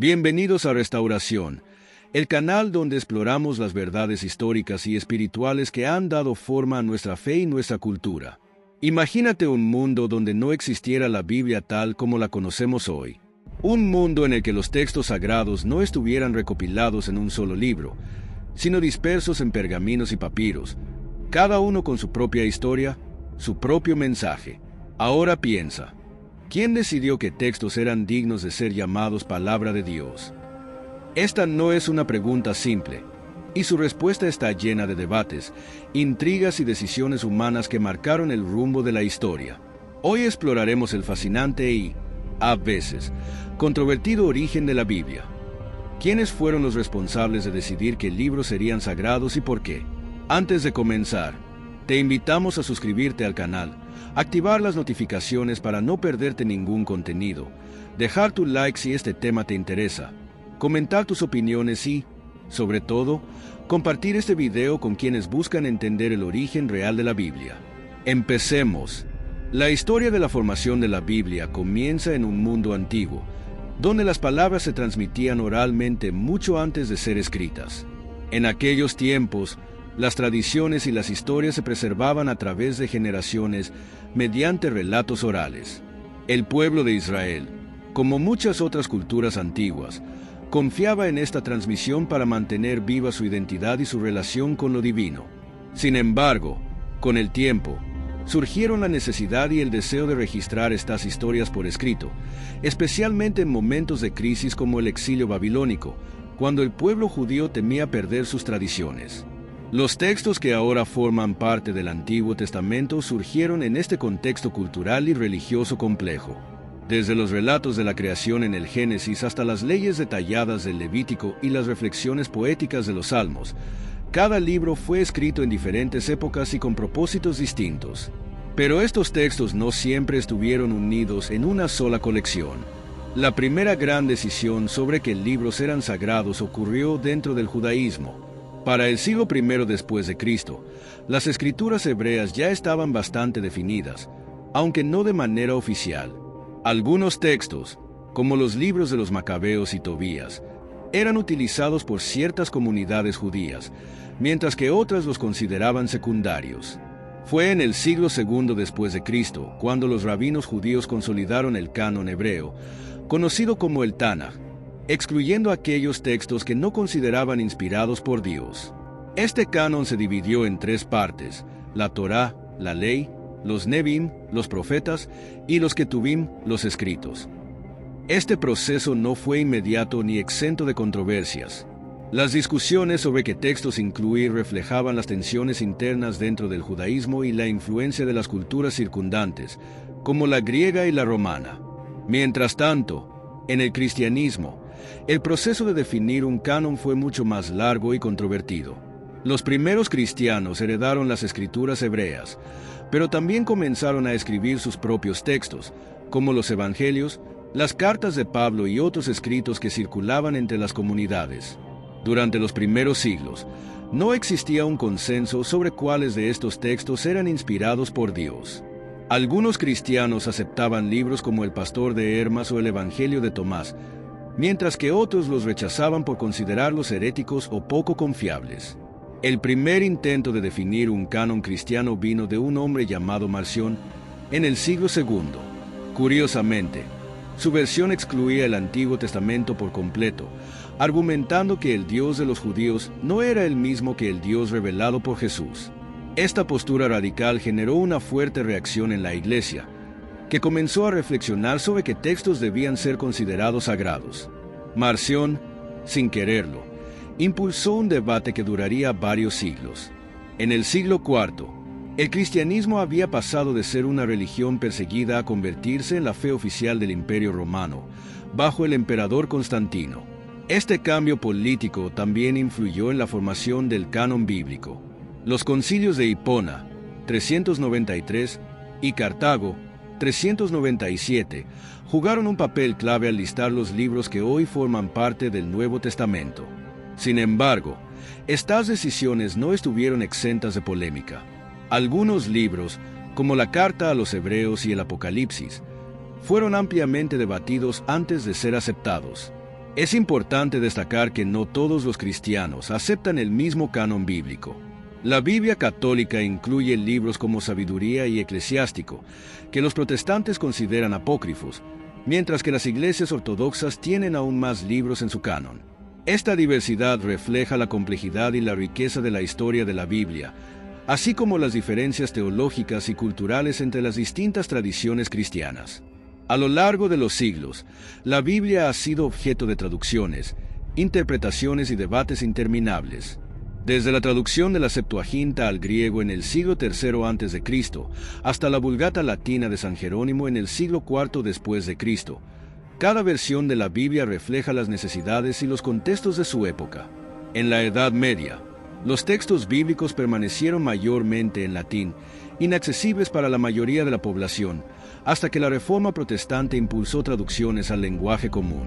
Bienvenidos a Restauración, el canal donde exploramos las verdades históricas y espirituales que han dado forma a nuestra fe y nuestra cultura. Imagínate un mundo donde no existiera la Biblia tal como la conocemos hoy. Un mundo en el que los textos sagrados no estuvieran recopilados en un solo libro, sino dispersos en pergaminos y papiros, cada uno con su propia historia, su propio mensaje. Ahora piensa, ¿quién decidió qué textos eran dignos de ser llamados palabra de Dios? Esta no es una pregunta simple, y su respuesta está llena de debates, intrigas y decisiones humanas que marcaron el rumbo de la historia. Hoy exploraremos el fascinante y, a veces, controvertido origen de la Biblia. ¿Quiénes fueron los responsables de decidir qué libros serían sagrados y por qué? Antes de comenzar, te invitamos a suscribirte al canal, activar las notificaciones para no perderte ningún contenido, dejar tu like si este tema te interesa, comentar tus opiniones y, sobre todo, compartir este video con quienes buscan entender el origen real de la Biblia. Empecemos. La historia de la formación de la Biblia comienza en un mundo antiguo, donde las palabras se transmitían oralmente mucho antes de ser escritas. En aquellos tiempos, las tradiciones y las historias se preservaban a través de generaciones mediante relatos orales. El pueblo de Israel, como muchas otras culturas antiguas, confiaba en esta transmisión para mantener viva su identidad y su relación con lo divino. Sin embargo, con el tiempo, surgieron la necesidad y el deseo de registrar estas historias por escrito, especialmente en momentos de crisis como el exilio babilónico, cuando el pueblo judío temía perder sus tradiciones. Los textos que ahora forman parte del Antiguo Testamento surgieron en este contexto cultural y religioso complejo. Desde los relatos de la creación en el Génesis hasta las leyes detalladas del Levítico y las reflexiones poéticas de los Salmos, cada libro fue escrito en diferentes épocas y con propósitos distintos. Pero estos textos no siempre estuvieron unidos en una sola colección. La primera gran decisión sobre qué libros eran sagrados ocurrió dentro del judaísmo. Para el siglo I después de Cristo, las escrituras hebreas ya estaban bastante definidas, aunque no de manera oficial. Algunos textos, como los libros de los Macabeos y Tobías, eran utilizados por ciertas comunidades judías, mientras que otras los consideraban secundarios. Fue en el siglo II después de Cristo cuando los rabinos judíos consolidaron el canon hebreo, conocido como el Tanaj, excluyendo aquellos textos que no consideraban inspirados por Dios. Este canon se dividió en tres partes: la Torá, la ley, los Nebim, los profetas, y los Ketuvim, los escritos. Este proceso no fue inmediato ni exento de controversias. Las discusiones sobre qué textos incluir reflejaban las tensiones internas dentro del judaísmo y la influencia de las culturas circundantes, como la griega y la romana. Mientras tanto, en el cristianismo, el proceso de definir un canon fue mucho más largo y controvertido. Los primeros cristianos heredaron las escrituras hebreas, pero también comenzaron a escribir sus propios textos, como los evangelios, las cartas de Pablo y otros escritos que circulaban entre las comunidades. Durante los primeros siglos, no existía un consenso sobre cuáles de estos textos eran inspirados por Dios. Algunos cristianos aceptaban libros como el Pastor de Hermas o el Evangelio de Tomás, mientras que otros los rechazaban por considerarlos heréticos o poco confiables. El primer intento de definir un canon cristiano vino de un hombre llamado Marción en el siglo II. Curiosamente, su versión excluía el Antiguo Testamento por completo, argumentando que el Dios de los judíos no era el mismo que el Dios revelado por Jesús. Esta postura radical generó una fuerte reacción en la Iglesia, que comenzó a reflexionar sobre qué textos debían ser considerados sagrados. Marción, sin quererlo, impulsó un debate que duraría varios siglos. En el siglo IV, el cristianismo había pasado de ser una religión perseguida a convertirse en la fe oficial del Imperio Romano, bajo el emperador Constantino. Este cambio político también influyó en la formación del canon bíblico. Los concilios de Hipona, 393, y Cartago, 397, jugaron un papel clave al listar los libros que hoy forman parte del Nuevo Testamento. Sin embargo, estas decisiones no estuvieron exentas de polémica. Algunos libros, como la Carta a los Hebreos y el Apocalipsis, fueron ampliamente debatidos antes de ser aceptados. Es importante destacar que no todos los cristianos aceptan el mismo canon bíblico. La Biblia católica incluye libros como Sabiduría y Eclesiástico, que los protestantes consideran apócrifos, mientras que las iglesias ortodoxas tienen aún más libros en su canon. Esta diversidad refleja la complejidad y la riqueza de la historia de la Biblia, así como las diferencias teológicas y culturales entre las distintas tradiciones cristianas. A lo largo de los siglos, la Biblia ha sido objeto de traducciones, interpretaciones y debates interminables. Desde la traducción de la Septuaginta al griego en el siglo III a.C. hasta la Vulgata latina de San Jerónimo en el siglo IV después de Cristo, cada versión de la Biblia refleja las necesidades y los contextos de su época. En la Edad Media, los textos bíblicos permanecieron mayormente en latín, inaccesibles para la mayoría de la población, hasta que la Reforma Protestante impulsó traducciones al lenguaje común.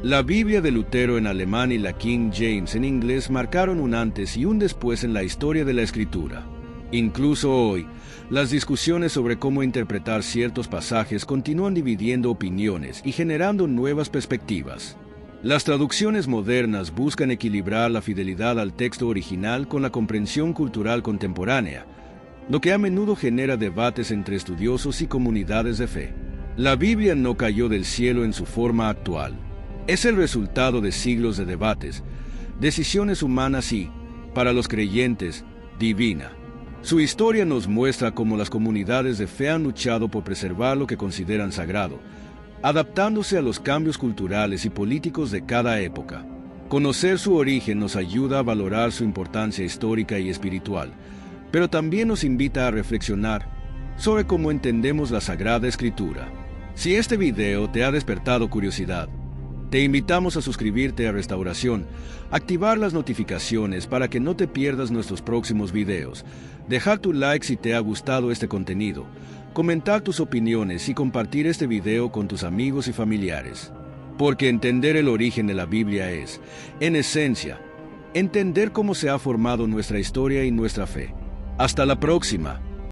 La Biblia de Lutero en alemán y la King James en inglés marcaron un antes y un después en la historia de la Escritura. Incluso hoy, las discusiones sobre cómo interpretar ciertos pasajes continúan dividiendo opiniones y generando nuevas perspectivas. Las traducciones modernas buscan equilibrar la fidelidad al texto original con la comprensión cultural contemporánea, lo que a menudo genera debates entre estudiosos y comunidades de fe. La Biblia no cayó del cielo en su forma actual. Es el resultado de siglos de debates, decisiones humanas y, para los creyentes, divina. Su historia nos muestra cómo las comunidades de fe han luchado por preservar lo que consideran sagrado, adaptándose a los cambios culturales y políticos de cada época. Conocer su origen nos ayuda a valorar su importancia histórica y espiritual, pero también nos invita a reflexionar sobre cómo entendemos la Sagrada Escritura. Si este video te ha despertado curiosidad, te invitamos a suscribirte a Restauración, activar las notificaciones para que no te pierdas nuestros próximos videos, dejar tu like si te ha gustado este contenido, comentar tus opiniones y compartir este video con tus amigos y familiares. Porque entender el origen de la Biblia es, en esencia, entender cómo se ha formado nuestra historia y nuestra fe. Hasta la próxima.